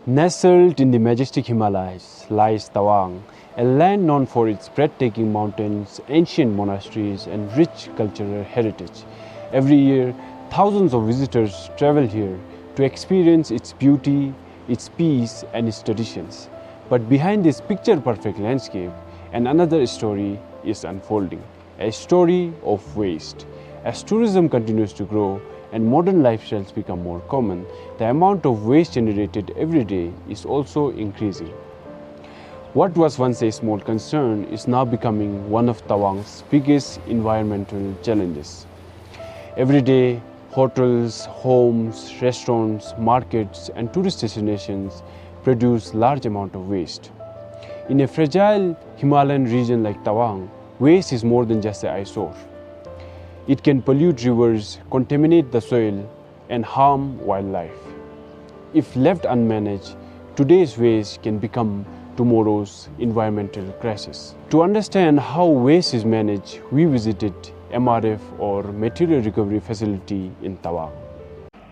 Nestled in the majestic Himalayas lies Tawang, a land known for its breathtaking mountains, ancient monasteries, and rich cultural heritage. Every year, thousands of visitors travel here to experience its beauty, its peace, and its traditions. But behind this picture perfect landscape, another story is unfolding, a story of waste. As tourism continues to grow, and modern lifestyles become more common, the amount of waste generated every day is also increasing. What was once a small concern is now becoming one of Tawang's biggest environmental challenges. Every day, hotels, homes, restaurants, markets, and tourist destinations produce large amount of waste. In a fragile Himalayan region like Tawang, waste is more than just an eyesore. It can pollute rivers, contaminate the soil, and harm wildlife. If left unmanaged, today's waste can become tomorrow's environmental crisis. To understand how waste is managed, we visited MRF or Material Recovery Facility in Tawang.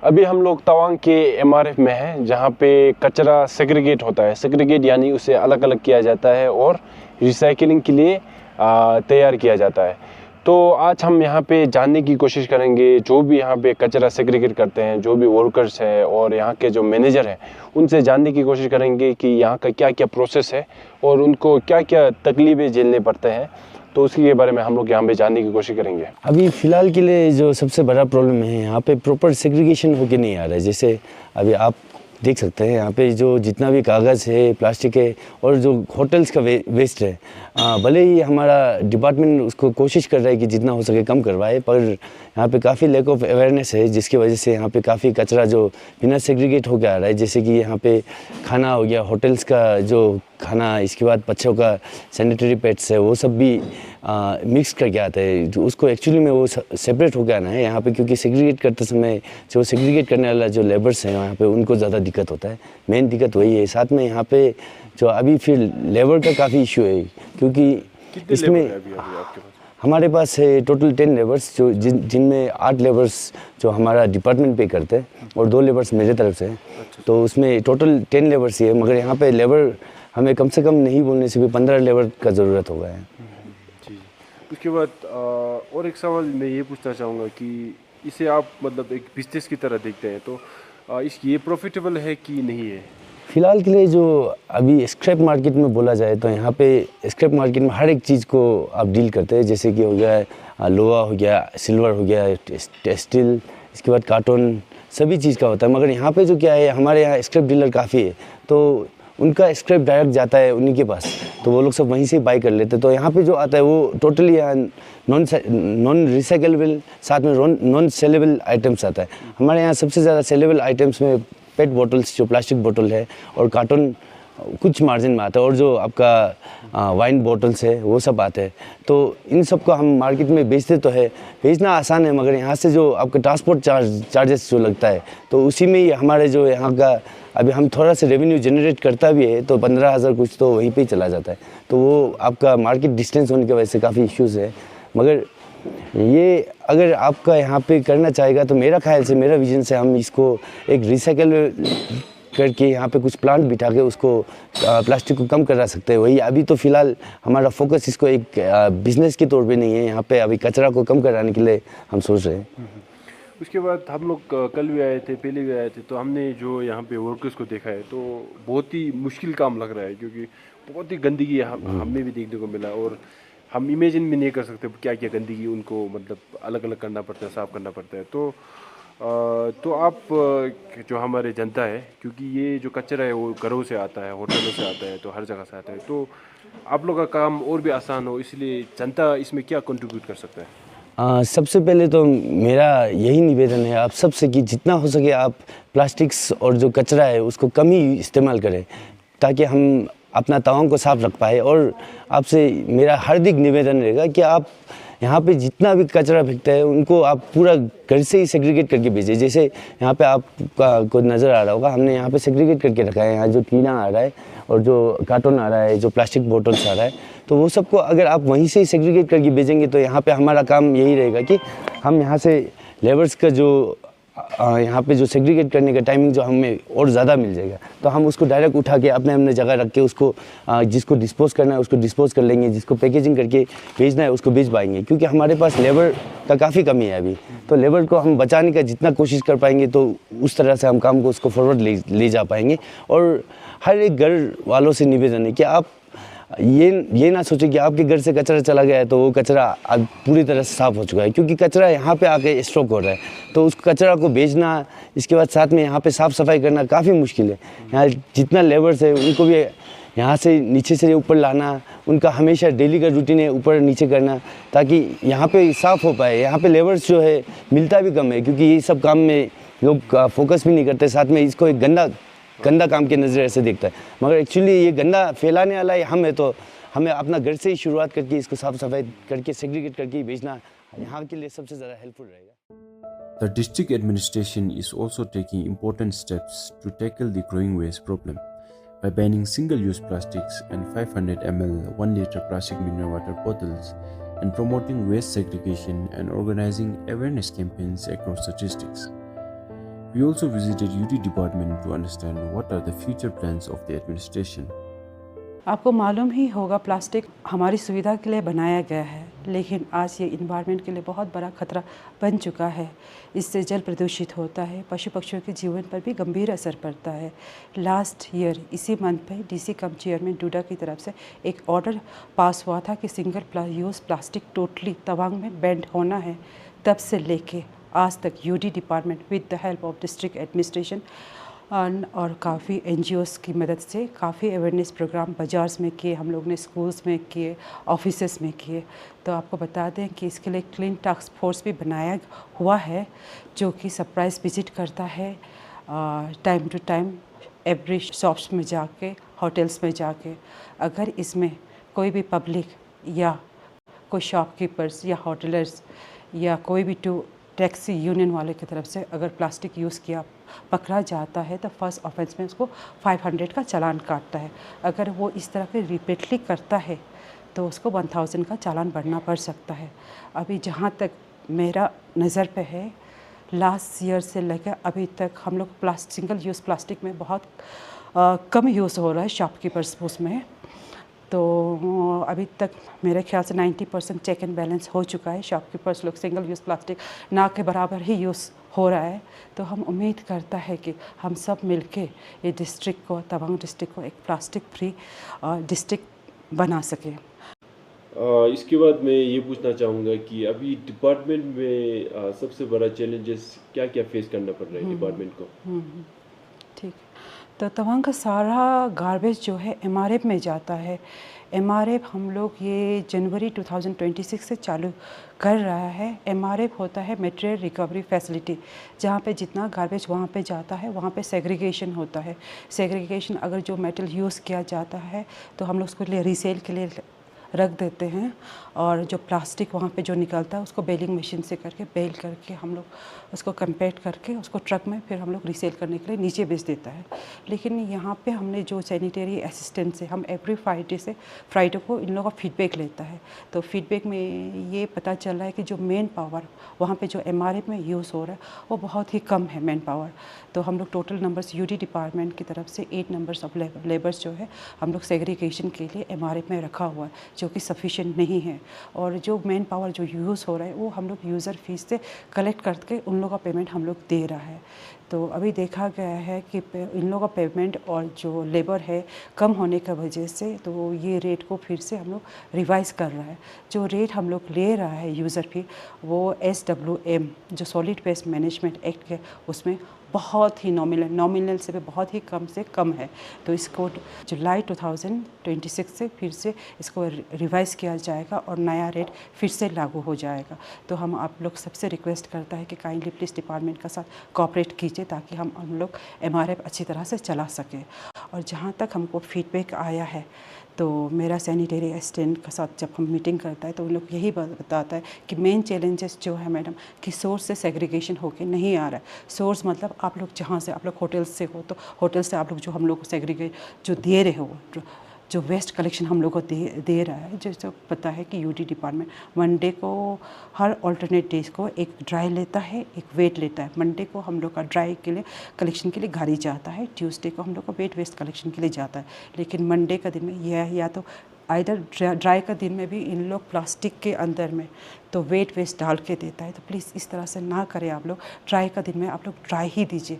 अभी हम लोग तवांग के MRF में हैं, जहाँ पे कचरा segregate होता है। सेग्रीगेट यानी उसे अलग अलग किया जाता है और रिसाइकलिंग के लिए तैयार किया जाता है। तो आज हम यहाँ पे जानने की कोशिश करेंगे, जो भी यहाँ पे कचरा सेग्रीगेट करते हैं, जो भी वर्कर्स हैं और यहाँ के जो मैनेजर हैं, उनसे जानने की कोशिश करेंगे कि यहाँ का क्या क्या प्रोसेस है और उनको क्या क्या तकलीफें झेलने पड़ते हैं। तो उसके बारे में हम लोग यहाँ पे जानने की कोशिश करेंगे। अभी फ़िलहाल के लिए जो सबसे बड़ा प्रॉब्लम है, यहाँ पे प्रॉपर सेग्रीगेशन होके नहीं आ रहा है। जैसे अभी आप देख सकते हैं यहाँ पे जो जितना भी कागज़ है, प्लास्टिक है और जो होटल्स का वेस्ट है, भले ही हमारा डिपार्टमेंट उसको कोशिश कर रहा है कि जितना हो सके कम करवाए, पर यहाँ पे काफ़ी लैक ऑफ अवेयरनेस है, जिसकी वजह से यहाँ पे काफ़ी कचरा जो बिना सेग्रीगेट होकर आ रहा है। जैसे कि यहाँ पे खाना हो गया, होटल्स का जो खाना, इसके बाद बच्चों का सैनिटरी पैड्स है, वो सब भी मिक्स करके आता है। जो उसको एक्चुअली में वो सेपरेट होकर आना है यहाँ पे, क्योंकि सेग्रीगेट करते समय जो सेग्रीगेट करने वाला जो लेबर्स हैं यहाँ पे, उनको ज़्यादा दिक्कत होता है। मेन दिक्कत वही है। साथ में यहाँ पे जो अभी फिर लेबर का काफ़ी इशू है, क्योंकि इसमें हमारे पास है टोटल 10 लेबर्स, जो जिनमें 8 लेबर्स जो हमारा डिपार्टमेंट पे करते हैं और 2 लेबर्स मेरे तरफ से। तो उसमें टोटल 10 लेबर्स ही है, मगर यहाँ पे लेबर हमें कम से कम नहीं बोलने से भी 15 लेबर का ज़रूरत होगा है। जी, उसके बाद और एक सवाल मैं ये पूछना चाहूँगा कि इसे आप मतलब एक बिजनेस की तरह देखते हैं, तो ये प्रॉफिटेबल है कि नहीं है? फ़िलहाल के लिए जो अभी स्क्रैप मार्केट में बोला जाए, तो यहाँ पे स्क्रैप मार्केट में हर एक चीज़ को आप डील करते हैं। जैसे कि हो गया लोहा, हो गया सिल्वर, हो गया स्टील, इसके बाद कार्टून, सभी चीज़ का होता है। मगर यहाँ पे जो क्या है, हमारे यहाँ स्क्रैप डीलर काफ़ी है, तो उनका स्क्रैप डायरेक्ट जाता है उन्हीं के पास, तो वो लोग सब वहीं से बाई कर लेते हैं। तो यहाँ पे जो आता है वो टोटली नॉन रिसाइकलेबल, साथ में नॉन सेलेबल आइटम्स आता है। हमारे यहाँ सबसे ज़्यादा सेलेबल आइटम्स में पेट बॉटल्स, जो प्लास्टिक बोतल है, और कार्टून कुछ मार्जिन में आता है, और जो आपका वाइन बॉटल्स है वो सब आते हैं। तो इन सब को हम मार्केट में बेचते तो है, बेचना आसान है, मगर यहाँ से जो आपका ट्रांसपोर्ट चार्जेस जो लगता है, तो उसी में ही हमारे जो यहाँ का अभी हम थोड़ा सा रेवेन्यू जनरेट करता भी है, तो 15,000 कुछ तो वहीं पे ही चला जाता है। तो वो आपका मार्केट डिस्टेंस होने की वजह से काफ़ी इश्यूज़ है। मगर ये अगर आपका यहाँ पे करना चाहेगा, तो मेरा ख्याल से, मेरा विजन से, हम इसको एक रिसाइकल करके यहाँ पे कुछ प्लांट बिठा के उसको प्लास्टिक को कम करा सकते हैं। वही अभी तो फ़िलहाल हमारा फोकस इसको एक बिज़नेस के तौर पे नहीं है, यहाँ पे अभी कचरा को कम कराने के लिए हम सोच रहे हैं। उसके बाद हम लोग कल भी आए थे, पहले भी आए थे, तो हमने जो यहाँ पे वर्कर्स को देखा है, तो बहुत ही मुश्किल काम लग रहा है, क्योंकि बहुत ही गंदगी यहाँ हमें भी देखने को मिला, और हम इमेजिन भी नहीं कर सकते क्या क्या गंदगी उनको मतलब अलग अलग करना पड़ता है, साफ़ करना पड़ता है। तो आप जो हमारे जनता है, क्योंकि ये जो कचरा है वो घरों से आता है, होटलों से आता है, तो हर जगह से आता है, तो आप लोग का काम और भी आसान हो, इसलिए जनता इसमें क्या कंट्रीब्यूट कर सकता है? सबसे पहले तो मेरा यही निवेदन है आप सबसे कि जितना हो सके आप प्लास्टिक्स और जो कचरा है उसको कम ही इस्तेमाल करें, ताकि हम अपना तवांग को साफ़ रख पाए। और आपसे मेरा हार्दिक निवेदन रहेगा कि आप यहाँ पे जितना भी कचरा फेंकता है उनको आप पूरा घर से ही सेग्रीगेट करके भेजें। जैसे यहाँ पे आपका को नज़र आ रहा होगा, हमने यहाँ पे सेग्रीगेट करके रखा है। यहाँ जो टीना आ रहा है और जो कार्टून आ रहा है, जो प्लास्टिक बोतल्स आ रहा है, तो वो सबको अगर आप वहीं से ही सेग्रीगेट करके भेजेंगे, तो यहाँ पे हमारा काम यही रहेगा कि हम यहाँ से लेबर्स का जो यहाँ पे जो सेग्रीगेट करने का टाइमिंग जो हमें और ज़्यादा मिल जाएगा, तो हम उसको डायरेक्ट उठा के अपने अपने जगह रख के उसको जिसको डिस्पोज करना है उसको डिस्पोज कर लेंगे, जिसको पैकेजिंग करके भेजना है उसको भेज पाएंगे। क्योंकि हमारे पास लेबर का काफ़ी कमी है अभी, तो लेबर को हम बचाने का जितना कोशिश कर पाएंगे तो उस तरह से हम काम को उसको फॉरवर्ड ले जा पाएंगे। और हर एक घर वालों से निवेदन है कि आप ये ना सोचें कि आपके घर से कचरा चला गया है तो वो कचरा अब पूरी तरह से साफ़ हो चुका है, क्योंकि कचरा यहाँ पे आके स्टॉक हो रहा है। तो उस कचरा को भेजना, इसके बाद साथ में यहाँ पे साफ़ सफाई करना काफ़ी मुश्किल है। यहाँ जितना लेबर्स है उनको भी यहाँ से नीचे से ऊपर लाना, उनका हमेशा डेली का रूटीन है ऊपर नीचे करना, ताकि यहाँ पे साफ़ हो पाए। यहाँ पे लेबर्स जो है मिलता भी कम है, क्योंकि ये सब काम में लोग फोकस भी नहीं करते, साथ में इसको एक गंदा काम के नज़रिए से देखता है। मगर एक्चुअली ये गंदा फैलाने वाला हम है, तो हमें अपना घर से ही शुरुआत करके इसको साफ़ सफाई करके सेग्रीगेट करके भेजना यहाँ के लिए सबसे ज़्यादा हेल्पफुल रहेगा। The district administration is also taking important steps to tackle the growing waste problem by banning single-use plastics and 500 ml 1-liter plastic mineral water bottles and promoting waste segregation and organizing awareness campaigns across the districts. We also visited UT department to understand what are the future plans of the administration. आपको मालूम ही होगा plastic हमारी सुविधा के लिए बनाया गया है, लेकिन आज ये इन्वायरमेंट के लिए बहुत बड़ा खतरा बन चुका है। इससे जल प्रदूषित होता है, पशु पक्षियों के जीवन पर भी गंभीर असर पड़ता है। लास्ट ईयर इसी मंथ पे डीसी कम चेयरमैन डूडा की तरफ से एक ऑर्डर पास हुआ था कि single use plastic totally Tawang में बैंड होना है। तब से लेके आज तक UD department with the help of district administration और काफ़ी एनजीओज़ की मदद से काफ़ी अवेयरनेस प्रोग्राम बाज़ार्स में किए, हम लोग ने स्कूल्स में किए, ऑफिसेस में किए। तो आपको बता दें कि इसके लिए क्लीन टास्क फोर्स भी बनाया हुआ है, जो कि सरप्राइज विजिट करता है time to time every shops में जाके, होटल्स में जाके। अगर इसमें कोई भी पब्लिक या कोई शॉपकीपर्स या होटलर्स या कोई भी टैक्सी यूनियन वाले की तरफ से अगर प्लास्टिक यूज़ किया पकड़ा जाता है तो फर्स्ट ऑफेंस में उसको 500 का चालान काटता है। अगर वो इस तरह के रिपीटली करता है तो उसको 1000 का चालान भरना पड़ सकता है। अभी जहाँ तक मेरा नज़र पे है, लास्ट ईयर से लेकर अभी तक हम लोग सिंगल यूज़ प्लास्टिक में बहुत कम यूज़ हो रहा है शॉपकीपर्स उसमें। तो अभी तक मेरे ख्याल से 90% चेक एंड बैलेंस हो चुका है। शॉपकीपर्स लोग सिंगल यूज़ प्लास्टिक ना के बराबर ही यूज़ हो रहा है। तो हम उम्मीद करता है कि हम सब मिलके ये डिस्ट्रिक्ट को, तवांग डिस्ट्रिक्ट को एक प्लास्टिक फ्री डिस्ट्रिक्ट बना सकें। इसके बाद मैं ये पूछना चाहूँगा कि अभी डिपार्टमेंट में सबसे बड़ा चैलेंजेस क्या क्या फेस करना पड़ रहा है डिपार्टमेंट को? ठीक, तो तवांग का सारा गार्बेज जो है एमआरएफ में जाता है। एमआरएफ हम लोग ये जनवरी 2026 से चालू कर रहा है। एमआरएफ होता है मटेरियल रिकवरी फैसिलिटी, जहाँ पे जितना गार्बेज वहाँ पे जाता है वहाँ पे सेग्रीगेशन होता है। सेग्रीगेशन अगर जो मेटल यूज़ किया जाता है तो हम लोग उसको लिए रीसेल के लिए रख देते हैं, और जो प्लास्टिक वहाँ पे जो निकलता है उसको बेलिंग मशीन से करके बेल करके हम लोग उसको कंपैक्ट करके उसको ट्रक में फिर हम लोग रीसेल करने के लिए नीचे बेच देता है। लेकिन यहाँ पे हमने जो सैनिटरी असिस्टेंट से हम एवरी फ्राइडे को इन लोगों का फीडबैक लेता है। तो फीडबैक में ये पता चल रहा है कि जो मेन पावर वहाँ पे जो एमआरएफ में यूज़ हो रहा है वो बहुत ही कम है मैन पावर। तो हम लोग टोटल नंबर्स यूडी डिपार्टमेंट की तरफ से 8 नंबर्स ऑफ लेबर्स जो है हम लोग सेग्रीगेशन के लिए एमआरएफ में रखा हुआ है, जो कि सफिशिएंट नहीं है। और जो मेन पावर जो यूज़ हो रहा है वो हम लोग यूज़र फीस से कलेक्ट करके उन लोगों का पेमेंट हम लोग दे रहा है। तो अभी देखा गया है कि इन लोगों का पेमेंट और जो लेबर है कम होने की वजह से तो ये रेट को फिर से हम लोग रिवाइज़ कर रहा है। जो रेट हम लोग ले रहा है यूज़र फी वो SWM जो सॉलिड वेस्ट मैनेजमेंट एक्ट है उसमें बहुत ही नॉमिनल से भी बहुत ही कम से कम है। तो इसको जुलाई 2026 से फिर से इसको रिवाइज़ किया जाएगा और नया रेट फिर से लागू हो जाएगा। तो हम आप लोग सबसे रिक्वेस्ट करता है कि काइंडली प्लीज़ डिपार्टमेंट का साथ कोऑपरेट कीजिए ताकि हम लोग एमआरएफ अच्छी तरह से चला सकें। और जहाँ तक हमको फीडबैक आया है तो मेरा सैनिटरी असिस्टेंट के साथ जब हम मीटिंग करता है तो उन लोग यही बताता है कि मेन चैलेंजेस जो है मैडम कि सोर्स से सेग्रीगेशन होके नहीं आ रहा है। सोर्स मतलब आप लोग जहाँ से आप लोग होटल से हो तो होटल से आप लोग जो हम लोग को सेग्रीगेट जो दे रहे हो जो वेस्ट कलेक्शन हम लोग को दे रहा है। जैसे पता है कि यूडी डिपार्टमेंट मंडे को हर ऑल्टरनेट डेज को एक ड्राई लेता है, एक वेट लेता है। मंडे को हम लोग का ड्राई के लिए कलेक्शन के लिए गाड़ी जाता है, ट्यूसडे को हम लोग का वेट वेस्ट कलेक्शन के लिए जाता है। लेकिन मंडे का दिन में यह या तो आइदर ड्राई का दिन में भी इन लोग प्लास्टिक के अंदर में तो वेट वेस्ट डाल के देता है। तो प्लीज़ इस तरह से ना करें आप लोग। ड्राई का दिन में आप लोग ड्राई ही दीजिए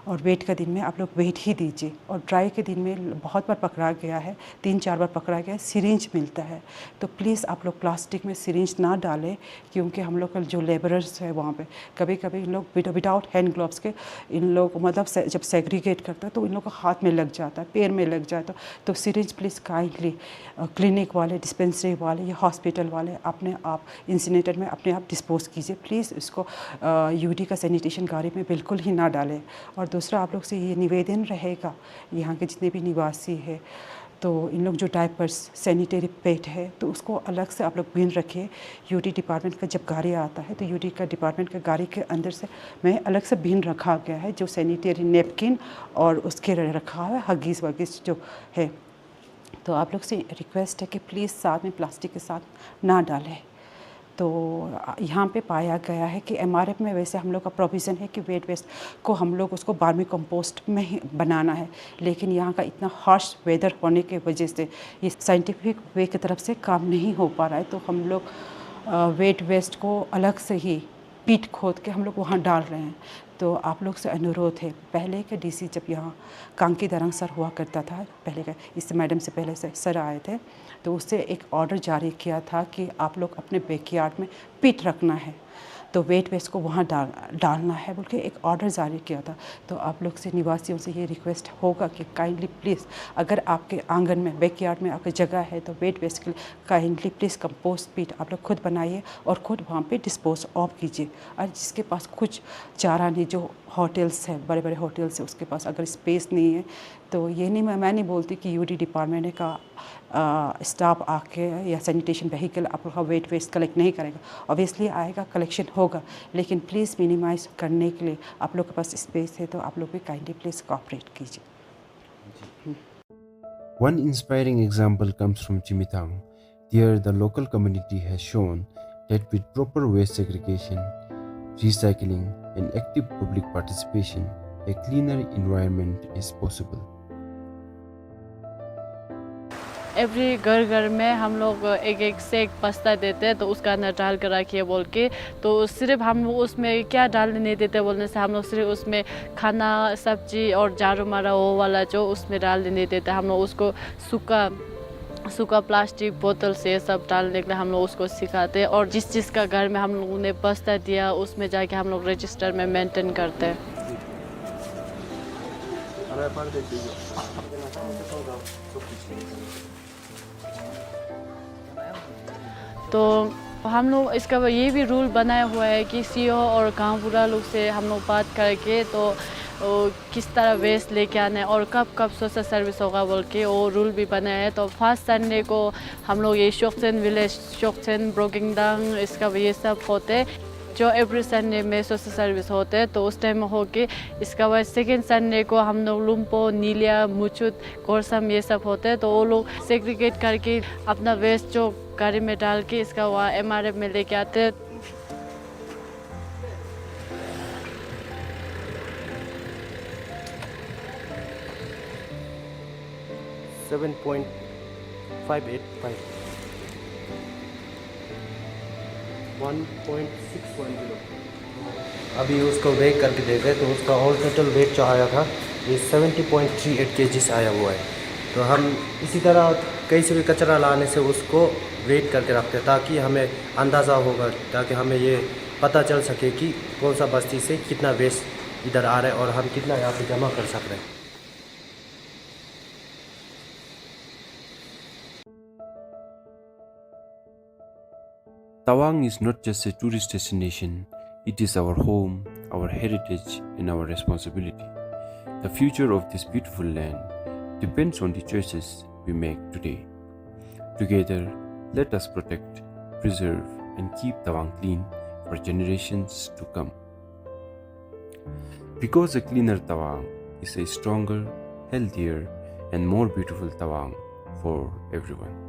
और वेट का दिन में आप लोग वेट ही दीजिए। और ड्राई के दिन में बहुत बार पकड़ा गया है, 3-4 बार पकड़ा गया है, सिरिंज मिलता है। तो प्लीज़ आप लोग प्लास्टिक में सिरिंज ना डालें, क्योंकि हम लोग का जो लेबरर्स है वहाँ पे कभी कभी इन लोग विदाउट हैंड ग्लव्स के इन लोग मतलब जब सेग्रीगेट करता है तो इन लोग को हाथ में लग जाता है, पैर में लग जाता है। तो सिरिंज प्लीज़ काइंडली क्लिनिक वाले, डिस्पेंसरी वाले या हॉस्पिटल वाले अपने आप इंसिनेटर में अपने आप डिस्पोज कीजिए। प्लीज़ इसको यूडी का सैनिटेशन गाड़ी में बिल्कुल ही ना डालें। और दूसरा आप लोग से ये निवेदन रहेगा, यहाँ के जितने भी निवासी है, तो इन लोग जो डायपर्स सैनिटरी पैड है तो उसको अलग से आप लोग बिन रखिए। यूडी डिपार्टमेंट का जब गाड़ी आता है तो यूडी का डिपार्टमेंट का गाड़ी के अंदर से में अलग से बिन रखा गया है, जो सैनिटरी नेपकिन और उसके रखा हुआ है हगीज़ वगीज़ जो है। तो आप लोग से रिक्वेस्ट है कि प्लीज़ साथ में प्लास्टिक के साथ ना डालें। तो यहाँ पे पाया गया है कि एमआरएफ में वैसे हम लोग का प्रोविज़न है कि वेट वेस्ट को हम लोग उसको वर्मी कंपोस्ट में ही बनाना है, लेकिन यहाँ का इतना हार्श वेदर होने की वजह से ये साइंटिफिक वे की तरफ से काम नहीं हो पा रहा है। तो हम लोग वेट वेस्ट को अलग से ही पीट खोद के हम लोग वहाँ डाल रहे हैं। तो आप लोग से अनुरोध है, पहले के डीसी जब यहाँ कांकी दरंग सर हुआ करता था, पहले का इससे मैडम से पहले से सर आए थे, तो उससे एक ऑर्डर जारी किया था कि आप लोग अपने बैकयार्ड में पिट रखना है, तो वेट वेस्ट को वहाँ डालना है बोल के एक ऑर्डर जारी किया था। तो आप लोग से निवासियों से ये रिक्वेस्ट होगा कि काइंडली प्लीज़, अगर आपके आंगन में बैकयार्ड में आपकी जगह है तो वेट वेस्ट के लिए काइंडली प्लीज़ कंपोस्ट पीट आप लोग खुद बनाइए और खुद वहाँ पे डिस्पोज ऑफ कीजिए। और जिसके पास कुछ चारा नहीं, जो होटल्स है, बड़े बड़े होटल्स है, उसके पास अगर स्पेस नहीं है तो ये नहीं, मैं नहीं बोलती कि यूडी डिपार्टमेंट का स्टाफ आके या सैनिटेशन व्हीकल आप लोग का वेट वेस्ट कलेक्ट नहीं करेगा। ऑब्वियसली आएगा, कलेक्शन होगा, लेकिन प्लीज़ मिनिमाइज़ करने के लिए आप लोग के पास स्पेस है तो आप लोग भी काइंडली प्लीज़ कोऑपरेट कीजिए। One inspiring example comes from Chimitang. There, the local community has shown that with proper waste segregation, recycling, and active public participation, a cleaner environment is possible. Every घर घर में हम लोग एक एक से एक बस्ता देते हैं, तो उसका अंदर डाल कर रखिए बोल के। तो सिर्फ हम उसमें क्या डालने नहीं देते बोलने से हम लोग सिर्फ उसमें खाना, सब्जी और झाड़ू मारा वो वाला जो उसमें डालने नहीं देते। हम लोग उसको सूखा प्लास्टिक बोतल से सब डालने के लिए हम लोग उसको सिखाते हैं। और जिस जिसका घर में हम लोगों ने बस्ता दिया उसमें जाके हम लोग रजिस्टर में मेंटेन करते हैं। तो हम लोग इसका ये भी रूल बनाया हुआ है कि सीओ और गांव बुरा लोग से हम लोग बात करके तो किस तरह वेस्ट लेके आना है और कब कब सोशल सर्विस होगा बोल के वो रूल भी बनाया है। तो फर्स्ट संडे को हम लोग ये शोकचेन विलेज, शोकचेन, ब्रोकिंगडांग, इसका ये सब होते जो एवरी संडे में सोशल सर्विस होते हैं। तो उस टाइम में हो के इसका बाद सेकेंड संडे को हम लोग लुम्पो, नीलिया, मुचुत, गोरसम ये सब होते हैं। तो वो लोग सेग्रीगेट करके अपना वेस्ट जो गाड़ी में डाल के इसका वहाँ एमआरएफ में लेके आते हैं। अभी उसको वेट करके देखे तो उसका ऑल टोटल वेट जो आया था ये 70.38 kg आया हुआ है। तो हम इसी तरह कहीं से भी कचरा लाने से उसको वेट करके रखते हैं ताकि हमें अंदाज़ा होगा, ताकि हमें ये पता चल सके कि कौन सा बस्ती से कितना वेस्ट इधर आ रहा है और हम कितना यहाँ पे जमा कर सक रहे हैं। Tawang is not just a tourist destination, it is our home, our heritage, and our responsibility. The future of this beautiful land depends on the choices we make today. Together, let us protect, preserve, and keep Tawang clean for generations to come. Because a cleaner Tawang is a stronger, healthier, and more beautiful Tawang for everyone.